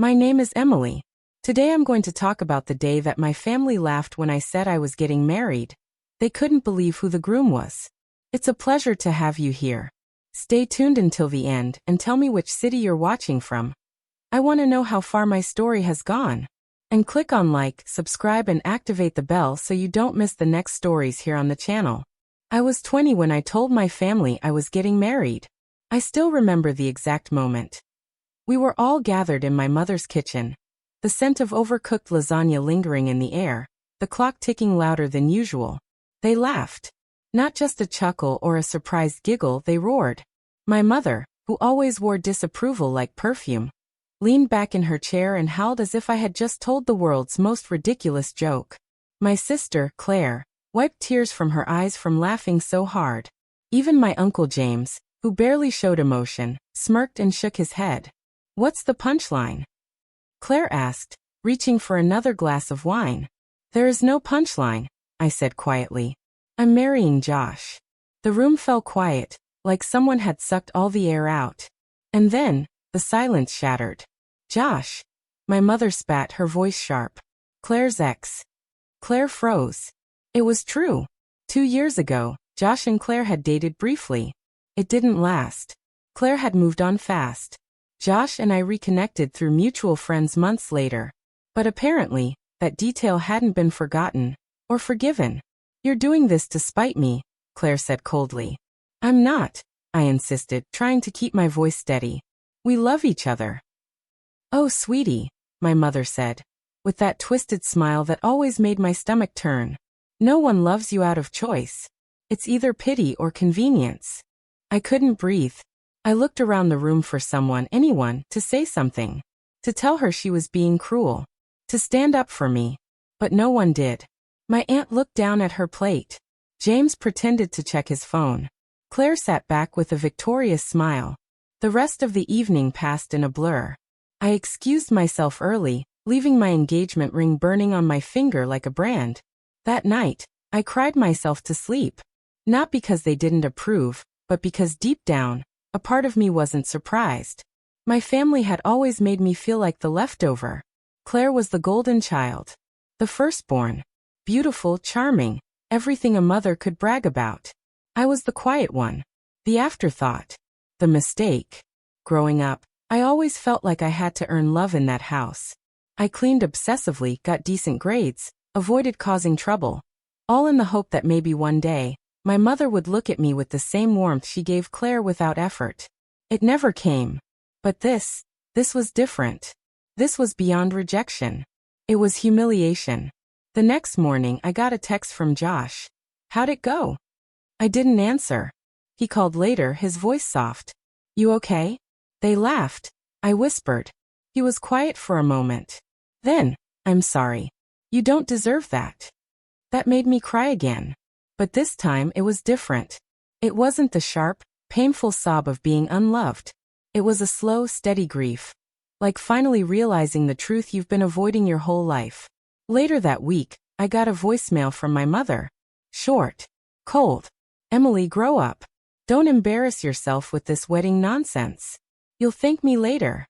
My name is Emily. Today I'm going to talk about the day that my family laughed when I said I was getting married. They couldn't believe who the groom was. It's a pleasure to have you here. Stay tuned until the end and tell me which city you're watching from. I want to know how far my story has gone. And click on like, subscribe and activate the bell so you don't miss the next stories here on the channel. I was 20 when I told my family I was getting married. I still remember the exact moment. We were all gathered in my mother's kitchen. The scent of overcooked lasagna lingering in the air, the clock ticking louder than usual. They laughed. Not just a chuckle or a surprised giggle, they roared. My mother, who always wore disapproval like perfume, leaned back in her chair and howled as if I had just told the world's most ridiculous joke. My sister, Claire, wiped tears from her eyes from laughing so hard. Even my Uncle James, who barely showed emotion, smirked and shook his head. What's the punchline? Claire asked, reaching for another glass of wine. There is no punchline, I said quietly. I'm marrying Josh. The room fell quiet, like someone had sucked all the air out. And then, the silence shattered. Josh. My mother spat, her voice sharp. Claire's ex. Claire froze. It was true. 2 years ago, Josh and Claire had dated briefly. It didn't last. Claire had moved on fast. Josh and I reconnected through mutual friends months later. But apparently, that detail hadn't been forgotten, or forgiven. You're doing this to spite me, Claire said coldly. I'm not, I insisted, trying to keep my voice steady. We love each other. Oh, sweetie, my mother said, with that twisted smile that always made my stomach turn. No one loves you out of choice. It's either pity or convenience. I couldn't breathe. I looked around the room for someone, anyone, to say something. To tell her she was being cruel. To stand up for me. But no one did. My aunt looked down at her plate. James pretended to check his phone. Claire sat back with a victorious smile. The rest of the evening passed in a blur. I excused myself early, leaving my engagement ring burning on my finger like a brand. That night, I cried myself to sleep. Not because they didn't approve, but because deep down, a part of me wasn't surprised. My family had always made me feel like the leftover. Claire was the golden child. The firstborn. Beautiful, charming, everything a mother could brag about. I was the quiet one. The afterthought. The mistake. Growing up, I always felt like I had to earn love in that house. I cleaned obsessively, got decent grades, avoided causing trouble. All in the hope that maybe one day, my mother would look at me with the same warmth she gave Claire without effort. It never came. But this was different. This was beyond rejection. It was humiliation. The next morning I got a text from Josh. How'd it go? I didn't answer. He called later, his voice soft. You okay? They laughed. I whispered. He was quiet for a moment. Then, I'm sorry. You don't deserve that. That made me cry again. But this time it was different. It wasn't the sharp, painful sob of being unloved. It was a slow, steady grief. Like finally realizing the truth you've been avoiding your whole life. Later that week, I got a voicemail from my mother. Short. Cold. Emily, grow up. Don't embarrass yourself with this wedding nonsense. You'll thank me later.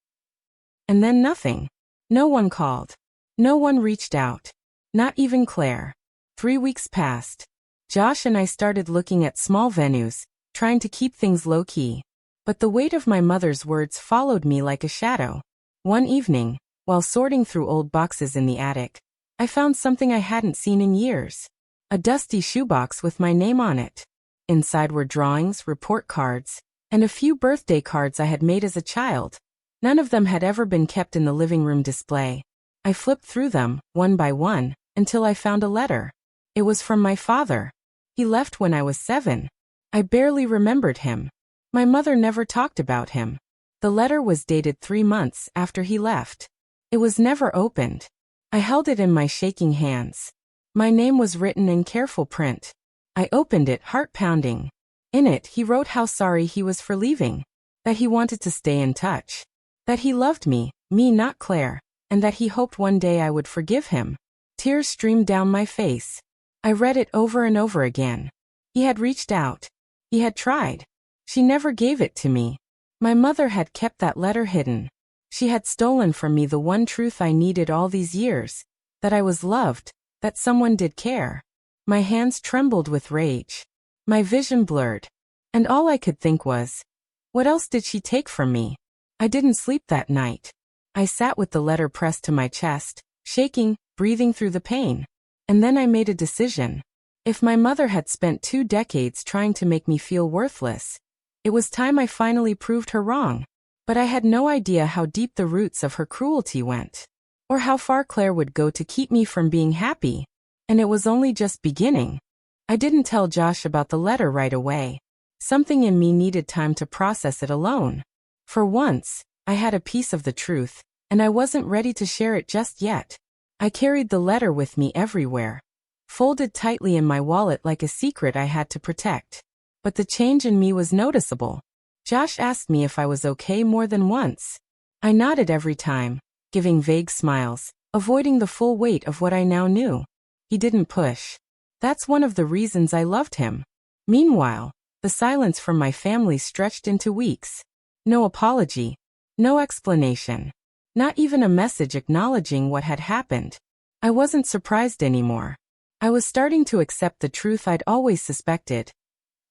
And then nothing. No one called. No one reached out. Not even Claire. 3 weeks passed. Josh and I started looking at small venues, trying to keep things low-key. But the weight of my mother's words followed me like a shadow. One evening, while sorting through old boxes in the attic, I found something I hadn't seen in years. A dusty shoebox with my name on it. Inside were drawings, report cards, and a few birthday cards I had made as a child. None of them had ever been kept in the living room display. I flipped through them, one by one, until I found a letter. It was from my father. He left when I was 7. I barely remembered him. My mother never talked about him. The letter was dated 3 months after he left. It was never opened. I held it in my shaking hands. My name was written in careful print. I opened it, heart pounding. In it, he wrote how sorry he was for leaving. That he wanted to stay in touch. That he loved me not Claire, and that he hoped one day I would forgive him. Tears streamed down my face. I read it over and over again. He had reached out. He had tried. She never gave it to me. My mother had kept that letter hidden. She had stolen from me the one truth I needed all these years, that I was loved, that someone did care. My hands trembled with rage. My vision blurred. And all I could think was, what else did she take from me? I didn't sleep that night. I sat with the letter pressed to my chest, shaking, breathing through the pain. And then I made a decision. If my mother had spent 2 decades trying to make me feel worthless, it was time I finally proved her wrong. But I had no idea how deep the roots of her cruelty went, or how far Claire would go to keep me from being happy. And it was only just beginning. I didn't tell Josh about the letter right away. Something in me needed time to process it alone. For once, I had a piece of the truth, and I wasn't ready to share it just yet. I carried the letter with me everywhere, folded tightly in my wallet like a secret I had to protect. But the change in me was noticeable. Josh asked me if I was okay more than once. I nodded every time, giving vague smiles, avoiding the full weight of what I now knew. He didn't push. That's one of the reasons I loved him. Meanwhile, the silence from my family stretched into weeks. No apology, no explanation, not even a message acknowledging what had happened. I wasn't surprised anymore. I was starting to accept the truth I'd always suspected.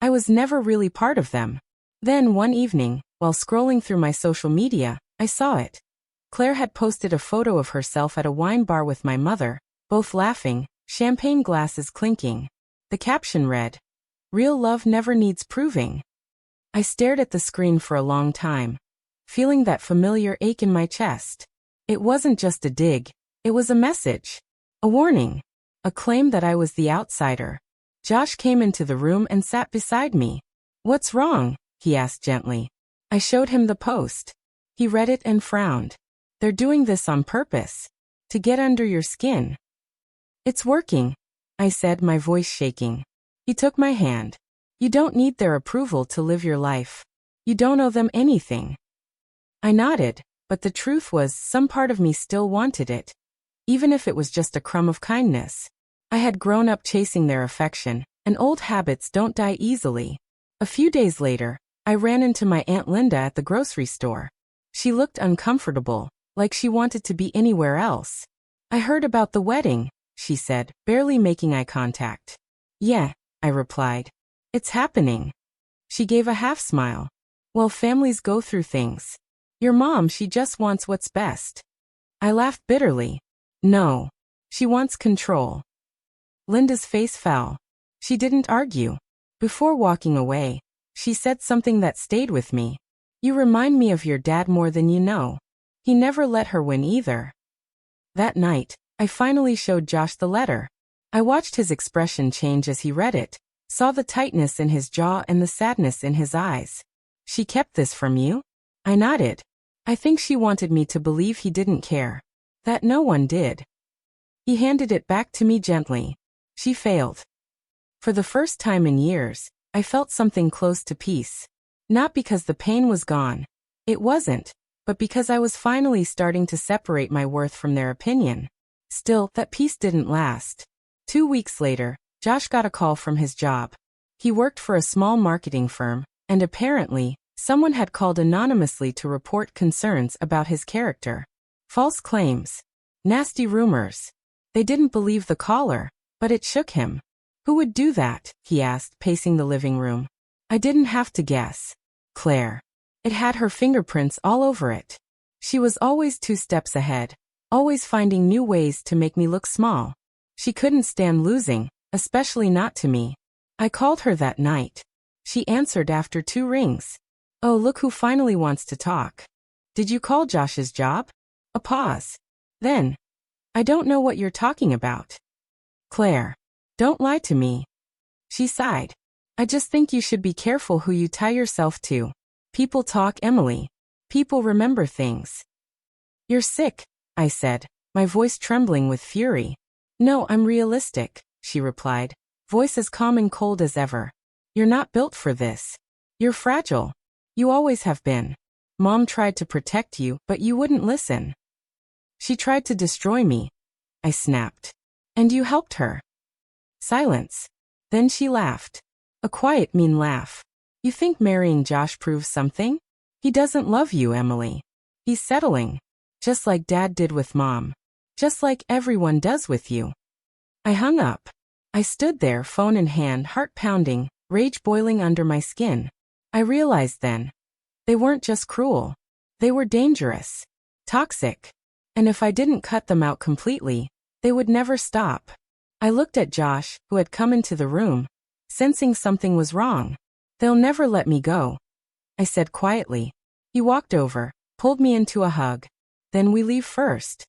I was never really part of them. Then one evening, while scrolling through my social media, I saw it. Claire had posted a photo of herself at a wine bar with my mother, both laughing, champagne glasses clinking. The caption read, "Real love never needs proving." I stared at the screen for a long time, feeling that familiar ache in my chest. It wasn't just a dig, it was a message. A warning. A claim that I was the outsider. Josh came into the room and sat beside me. "What's wrong?" he asked gently. I showed him the post. He read it and frowned. "They're doing this on purpose. To get under your skin." "It's working," I said, my voice shaking. He took my hand. "You don't need their approval to live your life. You don't owe them anything." I nodded, but the truth was some part of me still wanted it. Even if it was just a crumb of kindness. I had grown up chasing their affection, and old habits don't die easily. A few days later, I ran into my Aunt Linda at the grocery store. She looked uncomfortable, like she wanted to be anywhere else. "I heard about the wedding," she said, barely making eye contact. "Yeah," I replied. "It's happening." She gave a half smile. "Well, families go through things. Your mom, she just wants what's best." I laughed bitterly. "No. She wants control." Linda's face fell. She didn't argue. Before walking away, she said something that stayed with me. "You remind me of your dad more than you know. He never let her win either." That night, I finally showed Josh the letter. I watched his expression change as he read it, saw the tightness in his jaw and the sadness in his eyes. "She kept this from you?" I nodded. I think she wanted me to believe he didn't care. That no one did. He handed it back to me gently. She failed. For the first time in years, I felt something close to peace. Not because the pain was gone. It wasn't, but because I was finally starting to separate my worth from their opinion. Still, that peace didn't last. 2 weeks later, Josh got a call from his job. He worked for a small marketing firm, and apparently, someone had called anonymously to report concerns about his character. False claims. Nasty rumors. They didn't believe the caller, but it shook him. "Who would do that?" he asked, pacing the living room. I didn't have to guess. Claire. It had her fingerprints all over it. She was always 2 steps ahead, always finding new ways to make me look small. She couldn't stand losing, especially not to me. I called her that night. She answered after 2 rings. "Oh, look who finally wants to talk. Did you call Josh's job?" A pause. Then, "I don't know what you're talking about." "Claire. Don't lie to me." She sighed. "I just think you should be careful who you tie yourself to. People talk, Emily. People remember things." "You're sick," I said, my voice trembling with fury. "No, I'm realistic," she replied, voice as calm and cold as ever. "You're not built for this. You're fragile. You always have been. Mom tried to protect you, but you wouldn't listen. She tried to destroy me," I snapped. "And you helped her." Silence. Then she laughed. A quiet, mean laugh. "You think marrying Josh proves something? He doesn't love you, Emily. He's settling. Just like Dad did with Mom. Just like everyone does with you. I hung up. I stood there, phone in hand, heart pounding, rage boiling under my skin. I realized then. They weren't just cruel. They were dangerous. Toxic. And if I didn't cut them out completely, they would never stop. I looked at Josh, who had come into the room, sensing something was wrong. They'll never let me go, I said quietly. He walked over, pulled me into a hug. Then we leave first.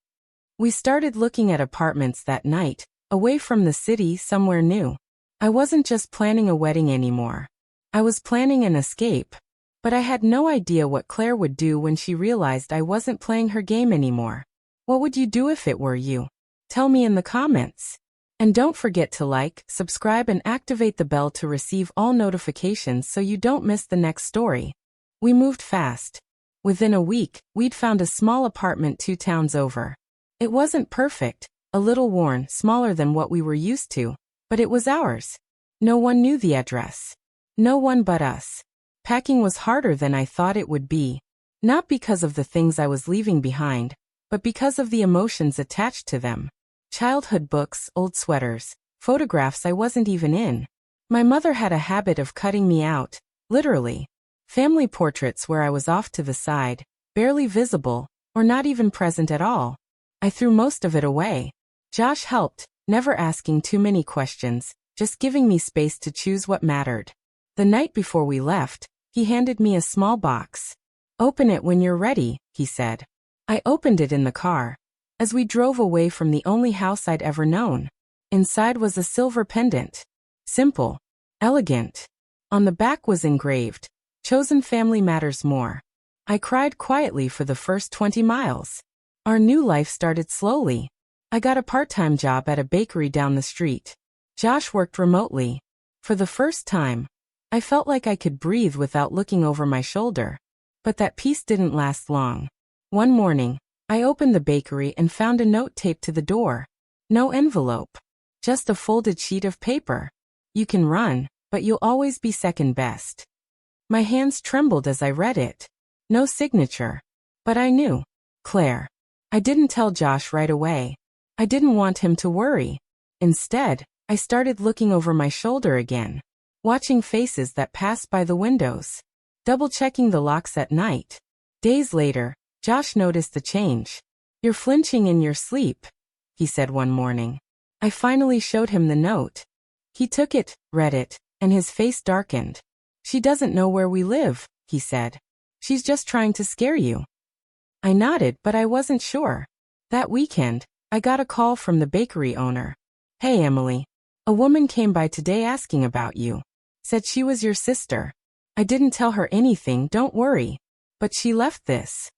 We started looking at apartments that night, away from the city, somewhere new. I wasn't just planning a wedding anymore. I was planning an escape. But I had no idea what Claire would do when she realized I wasn't playing her game anymore. What would you do if it were you? Tell me in the comments. And don't forget to like, subscribe and activate the bell to receive all notifications so you don't miss the next story. We moved fast. Within a week, we'd found a small apartment 2 towns over. It wasn't perfect, a little worn, smaller than what we were used to, but it was ours. No one knew the address. No one but us. Packing was harder than I thought it would be. Not because of the things I was leaving behind, but because of the emotions attached to them. Childhood books, old sweaters, photographs I wasn't even in. My mother had a habit of cutting me out, literally. Family portraits where I was off to the side, barely visible, or not even present at all. I threw most of it away. Josh helped, never asking too many questions, just giving me space to choose what mattered. The night before we left, he handed me a small box. Open it when you're ready, he said. I opened it in the car. As we drove away from the only house I'd ever known. Inside was a silver pendant. Simple. Elegant. On the back was engraved, "Chosen family matters more." I cried quietly for the first 20 miles. Our new life started slowly. I got a part-time job at a bakery down the street. Josh worked remotely. For the first time, I felt like I could breathe without looking over my shoulder. But that peace didn't last long. One morning, I opened the bakery and found a note taped to the door. No envelope. Just a folded sheet of paper. "You can run, but you'll always be second best." My hands trembled as I read it. No signature. But I knew. Claire. I didn't tell Josh right away. I didn't want him to worry. Instead, I started looking over my shoulder again. Watching faces that passed by the windows. Double-checking the locks at night. Days later, Josh noticed the change. "You're flinching in your sleep," he said one morning. I finally showed him the note. He took it, read it, and his face darkened. "She doesn't know where we live," he said. "She's just trying to scare you." I nodded, but I wasn't sure. That weekend, I got a call from the bakery owner. "Hey Emily. A woman came by today asking about you. Said she was your sister. I didn't tell her anything, don't worry. But she left this."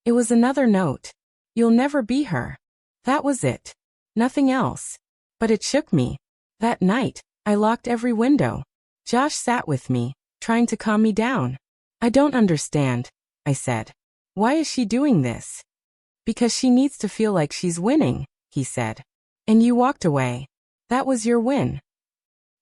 It was another note. "You'll never be her." That was it. Nothing else. But it shook me. That night, I locked every window. Josh sat with me, trying to calm me down. "I don't understand," I said. "Why is she doing this?" "Because she needs to feel like she's winning," he said. "And you walked away. That was your win."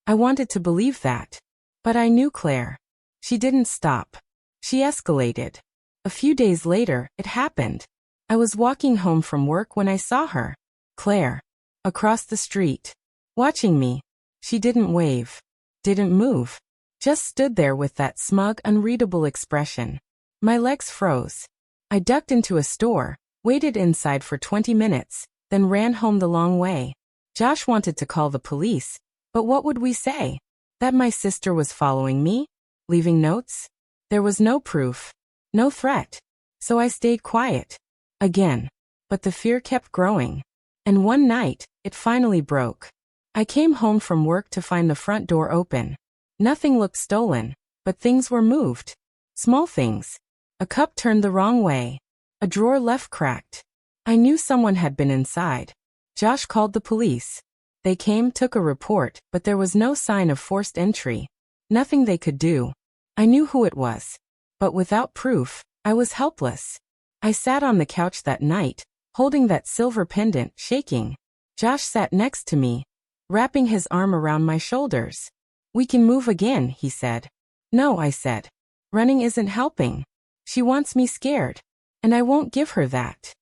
I wanted to believe that. But I knew Claire. She didn't stop. She escalated. A few days later, it happened. I was walking home from work when I saw her. Claire. Across the street. Watching me. She didn't wave. Didn't move. Just stood there with that smug, unreadable expression. My legs froze. I ducked into a store, waited inside for 20 minutes, then ran home the long way. Josh wanted to call the police, but what would we say? That my sister was following me? Leaving notes? There was no proof. No threat. So I stayed quiet. Again. But the fear kept growing. And one night, it finally broke. I came home from work to find the front door open. Nothing looked stolen, but things were moved. Small things. A cup turned the wrong way. A drawer left cracked. I knew someone had been inside. Josh called the police. They came, took a report, but there was no sign of forced entry. Nothing they could do. I knew who it was. But without proof, I was helpless. I sat on the couch that night, holding that silver pendant, shaking. Josh sat next to me, wrapping his arm around my shoulders. "We can move again," he said. "No," I said. "Running isn't helping. She wants me scared." And I won't give her that.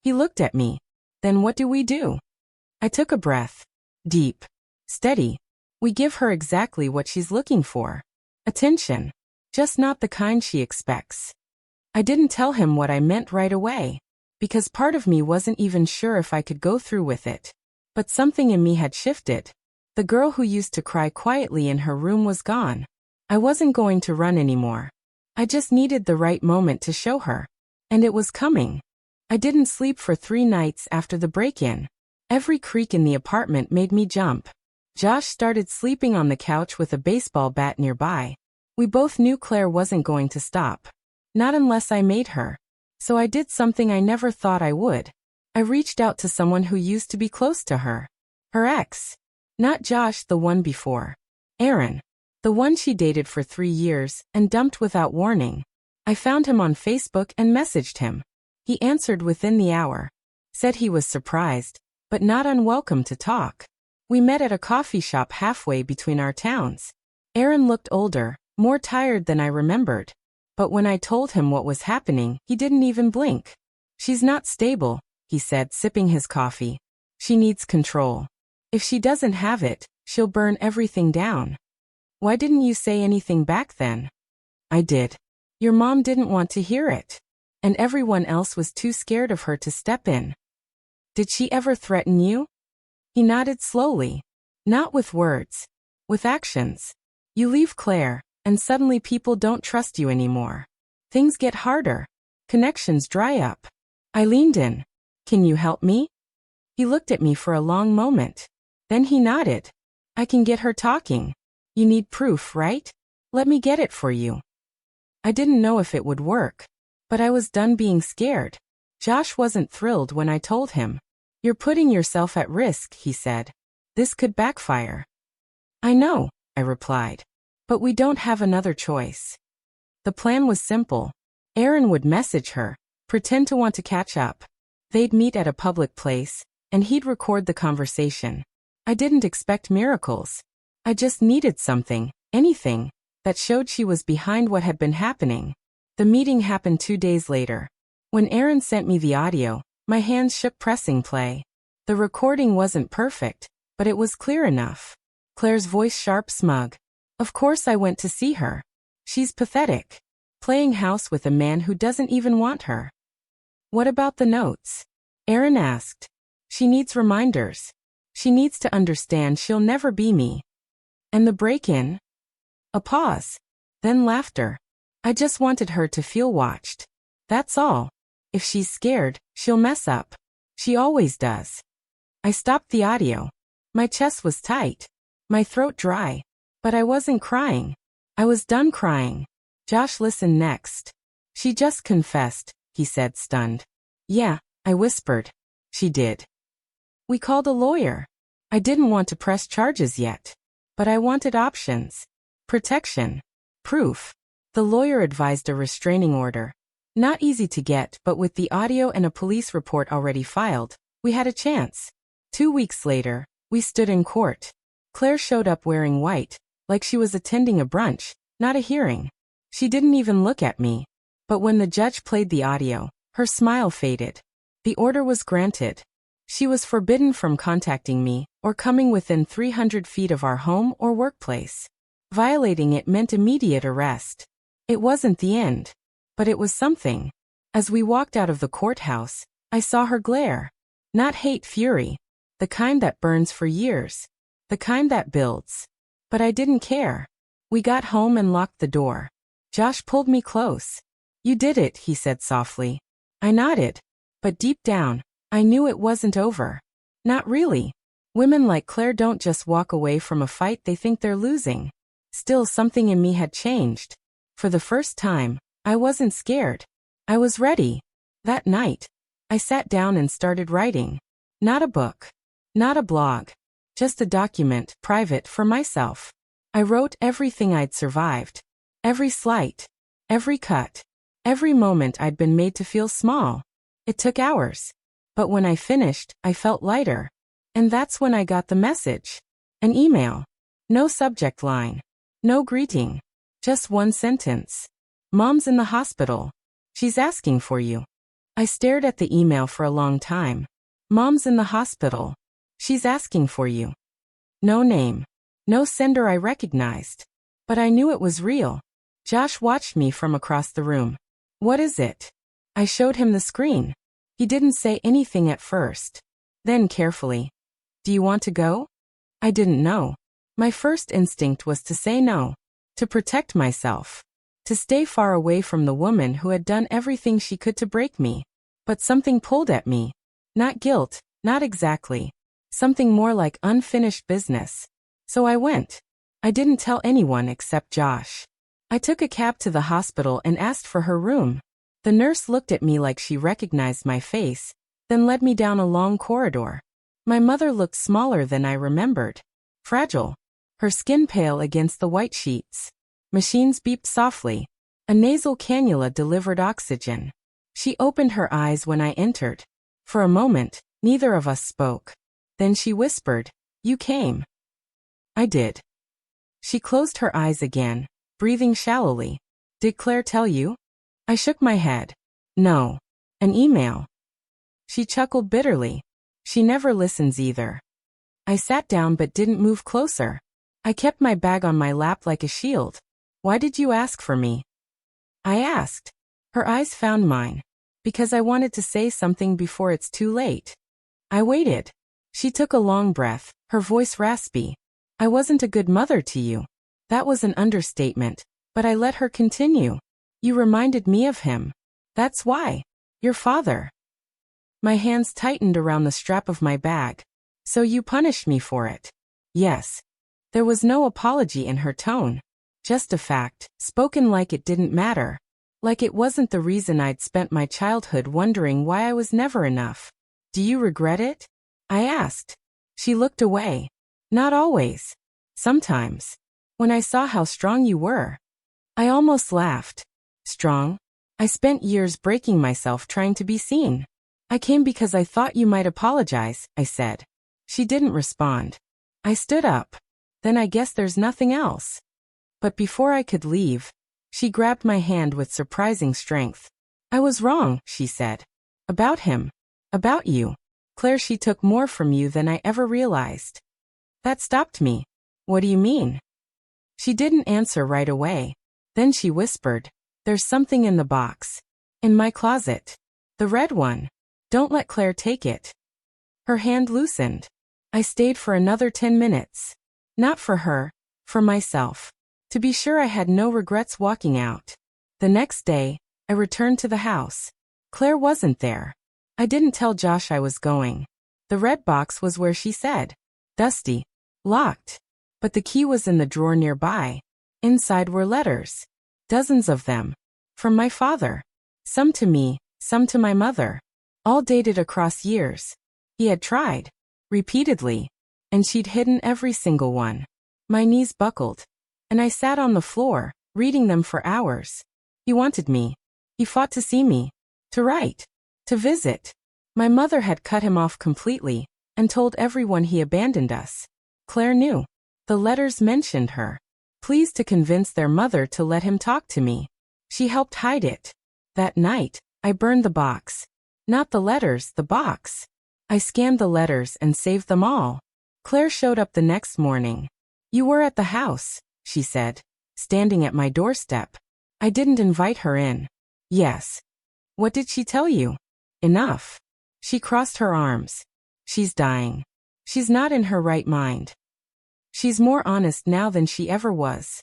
He looked at me. Then what do we do? I took a breath. Deep. Steady. We give her exactly what she's looking for. Attention. Just not the kind she expects. I didn't tell him what I meant right away, because part of me wasn't even sure if I could go through with it. But something in me had shifted. The girl who used to cry quietly in her room was gone. I wasn't going to run anymore. I just needed the right moment to show her. And it was coming. I didn't sleep for 3 nights after the break-in. Every creak in the apartment made me jump. Josh started sleeping on the couch with a baseball bat nearby. We both knew Claire wasn't going to stop. Not unless I made her. So I did something I never thought I would. I reached out to someone who used to be close to her. Her ex. Not Josh, the one before. Aaron. The one she dated for 3 years and dumped without warning. I found him on Facebook and messaged him. He answered within the hour. Said he was surprised, but not unwelcome to talk. We met at a coffee shop halfway between our towns. Aaron looked older, more tired than I remembered. But when I told him what was happening, he didn't even blink. She's not stable, he said, sipping his coffee. She needs control. If she doesn't have it, she'll burn everything down. Why didn't you say anything back then? I did. Your mom didn't want to hear it. And everyone else was too scared of her to step in. Did she ever threaten you? He nodded slowly. Not with words. With actions. You leave Claire, and suddenly people don't trust you anymore. Things get harder. Connections dry up. I leaned in. Can you help me? He looked at me for a long moment. Then he nodded. I can get her talking. You need proof, right? Let me get it for you. I didn't know if it would work. But I was done being scared. Josh wasn't thrilled when I told him. You're putting yourself at risk, he said. This could backfire. I know, I replied. But we don't have another choice. The plan was simple. Aaron would message her, pretend to want to catch up. They'd meet at a public place, and he'd record the conversation. I didn't expect miracles. I just needed something, anything, that showed she was behind what had been happening. The meeting happened 2 days later. When Aaron sent me the audio, my hands shook pressing play. The recording wasn't perfect, but it was clear enough. Claire's voice sharp, smug. Of course I went to see her. She's pathetic. Playing house with a man who doesn't even want her. What about the notes? Aaron asked. She needs reminders. She needs to understand she'll never be me. And the break-in? A pause. Then laughter. I just wanted her to feel watched. That's all. If she's scared, she'll mess up. She always does. I stopped the audio. My chest was tight. My throat dry. But I wasn't crying. I was done crying. Josh listened next. She just confessed, he said, stunned. Yeah, I whispered. She did. We called a lawyer. I didn't want to press charges yet. But I wanted options. Protection. Proof. The lawyer advised a restraining order. Not easy to get, but with the audio and a police report already filed, we had a chance. 2 weeks later, we stood in court. Claire showed up wearing white, like she was attending a brunch, not a hearing. She didn't even look at me. But when the judge played the audio, her smile faded. The order was granted. She was forbidden from contacting me or coming within 300 feet of our home or workplace. Violating it meant immediate arrest. It wasn't the end. But it was something. As we walked out of the courthouse, I saw her glare. Not hate, fury. The kind that burns for years. The kind that builds. But I didn't care. We got home and locked the door. Josh pulled me close. You did it, he said softly. I nodded. But deep down, I knew it wasn't over. Not really. Women like Claire don't just walk away from a fight they think they're losing. Still, something in me had changed. For the first time, I wasn't scared. I was ready. That night, I sat down and started writing. Not a book. Not a blog. Just a document, private, for myself. I wrote everything I'd survived. Every slight. Every cut. Every moment I'd been made to feel small. It took hours. But when I finished, I felt lighter. And that's when I got the message. An email. No subject line. No greeting. Just one sentence. Mom's in the hospital. She's asking for you. I stared at the email for a long time. Mom's in the hospital. She's asking for you. No name. No sender I recognized. But I knew it was real. Josh watched me from across the room. What is it? I showed him the screen. He didn't say anything at first. Then carefully. Do you want to go? I didn't know. My first instinct was to say no. To protect myself. To stay far away from the woman who had done everything she could to break me. But something pulled at me. Not guilt, not exactly. Something more like unfinished business. So I went. I didn't tell anyone except Josh. I took a cab to the hospital and asked for her room. The nurse looked at me like she recognized my face, then led me down a long corridor. My mother looked smaller than I remembered. Fragile. Her skin pale against the white sheets. Machines beeped softly. A nasal cannula delivered oxygen. She opened her eyes when I entered. For a moment, neither of us spoke. Then she whispered, "You came." I did. She closed her eyes again, breathing shallowly. Did Claire tell you? I shook my head. No. An email. She chuckled bitterly. She never listens either. I sat down but didn't move closer. I kept my bag on my lap like a shield. Why did you ask for me? I asked. Her eyes found mine. Because I wanted to say something before it's too late. I waited. She took a long breath, her voice raspy. I wasn't a good mother to you. That was an understatement, but I let her continue. You reminded me of him. That's why. Your father. My hands tightened around the strap of my bag. So you punished me for it. Yes. There was no apology in her tone. Just a fact, spoken like it didn't matter. Like it wasn't the reason I'd spent my childhood wondering why I was never enough. Do you regret it? I asked. She looked away. Not always. Sometimes. When I saw how strong you were. I almost laughed. Strong? I spent years breaking myself trying to be seen. I came because I thought you might apologize, I said. She didn't respond. I stood up. Then I guess there's nothing else. But before I could leave, she grabbed my hand with surprising strength. I was wrong, she said. About him. About you. Claire, she took more from you than I ever realized. That stopped me. What do you mean? She didn't answer right away. Then she whispered, "There's something in the box. In my closet. The red one. Don't let Claire take it." Her hand loosened. I stayed for another 10 minutes. Not for her, for myself. To be sure I had no regrets walking out. The next day, I returned to the house. Claire wasn't there. I didn't tell Josh I was going. The red box was where she said. Dusty. Locked. But the key was in the drawer nearby. Inside were letters. Dozens of them. From my father. Some to me, some to my mother. All dated across years. He had tried. Repeatedly. And she'd hidden every single one. My knees buckled. And I sat on the floor, reading them for hours. He wanted me. He fought to see me. To write. To visit. My mother had cut him off completely, and told everyone he abandoned us. Claire knew. The letters mentioned her. Pleased to convince their mother to let him talk to me. She helped hide it. That night, I burned the box. Not the letters, the box. I scanned the letters and saved them all. Claire showed up the next morning. You were at the house, she said, standing at my doorstep. I didn't invite her in. Yes. What did she tell you? Enough. She crossed her arms. She's dying. She's not in her right mind. She's more honest now than she ever was.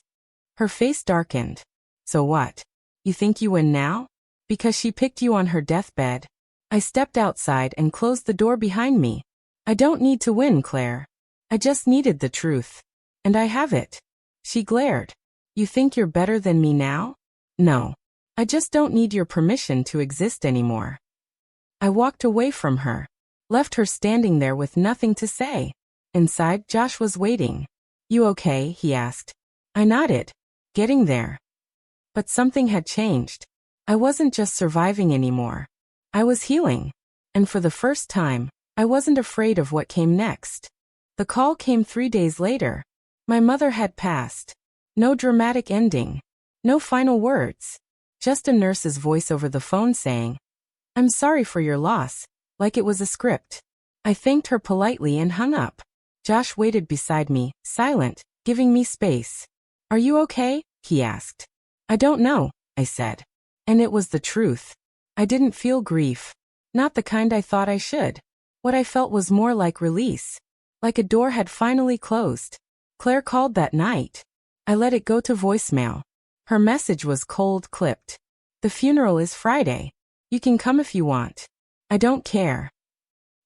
Her face darkened. So what? You think you win now? Because she picked you on her deathbed. I stepped outside and closed the door behind me. I don't need to win, Claire. I just needed the truth. And I have it. She glared. You think you're better than me now? No. I just don't need your permission to exist anymore. I walked away from her. Left her standing there with nothing to say. Inside, Josh was waiting. You okay? He asked. I nodded. Getting there. But something had changed. I wasn't just surviving anymore. I was healing. And for the first time, I wasn't afraid of what came next. The call came 3 days later. My mother had passed. No dramatic ending. No final words. Just a nurse's voice over the phone saying, I'm sorry for your loss, like it was a script. I thanked her politely and hung up. Josh waited beside me, silent, giving me space. Are you okay? He asked. I don't know, I said. And it was the truth. I didn't feel grief. Not the kind I thought I should. What I felt was more like release. Like a door had finally closed. Claire called that night. I let it go to voicemail. Her message was cold clipped. The funeral is Friday. You can come if you want. I don't care.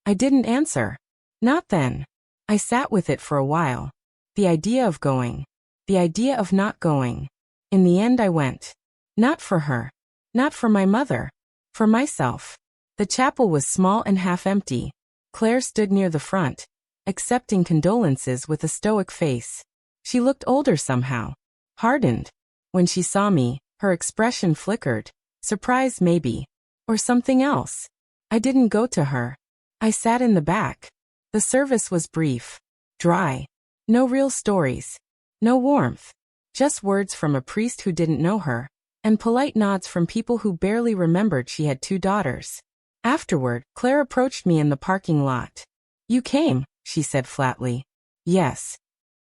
I didn't answer. Not then. I sat with it for a while. The idea of going. The idea of not going. In the end I went. Not for her. Not for my mother. For myself. The chapel was small and half empty. Claire stood near the front, accepting condolences with a stoic face. She looked older somehow. Hardened. When she saw me, her expression flickered. Surprise maybe. Or something else. I didn't go to her. I sat in the back. The service was brief. Dry. No real stories. No warmth. Just words from a priest who didn't know her, and polite nods from people who barely remembered she had 2 daughters. Afterward, Claire approached me in the parking lot. You came, she said flatly. Yes.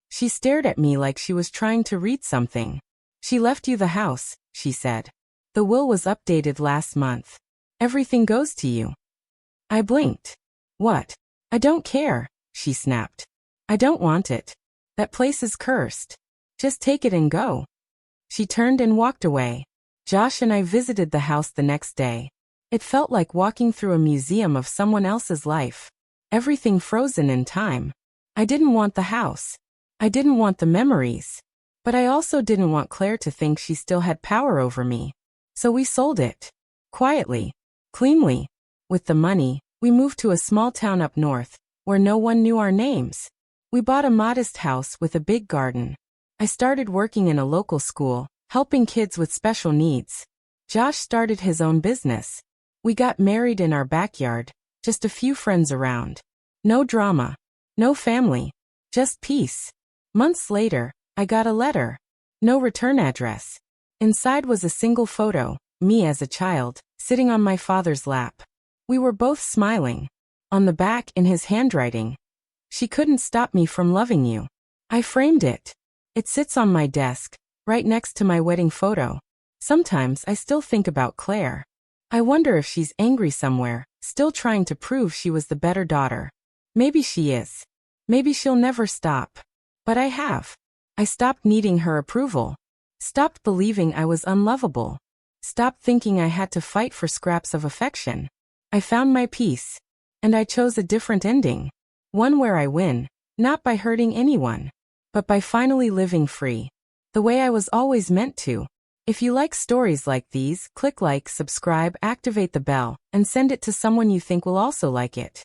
She stared at me like she was trying to read something. She left you the house, she said. The will was updated last month. Everything goes to you. I blinked. What? I don't care, she snapped. I don't want it. That place is cursed. Just take it and go. She turned and walked away. Josh and I visited the house the next day. It felt like walking through a museum of someone else's life. Everything frozen in time. I didn't want the house. I didn't want the memories. But I also didn't want Claire to think she still had power over me. So we sold it. Quietly. Cleanly. With the money, we moved to a small town up north, where no one knew our names. We bought a modest house with a big garden. I started working in a local school, helping kids with special needs. Josh started his own business. We got married in our backyard, just a few friends around. No drama. No family. Just peace. Months later, I got a letter. No return address. Inside was a single photo, me as a child, sitting on my father's lap. We were both smiling. On the back, in his handwriting. She couldn't stop me from loving you. I framed it. It sits on my desk, right next to my wedding photo. Sometimes I still think about Claire. I wonder if she's angry somewhere, still trying to prove she was the better daughter. Maybe she is. Maybe she'll never stop. But I have. I stopped needing her approval. Stopped believing I was unlovable. Stopped thinking I had to fight for scraps of affection. I found my peace. And I chose a different ending. One where I win, not by hurting anyone, but by finally living free. The way I was always meant to. If you like stories like these, click like, subscribe, activate the bell, and send it to someone you think will also like it.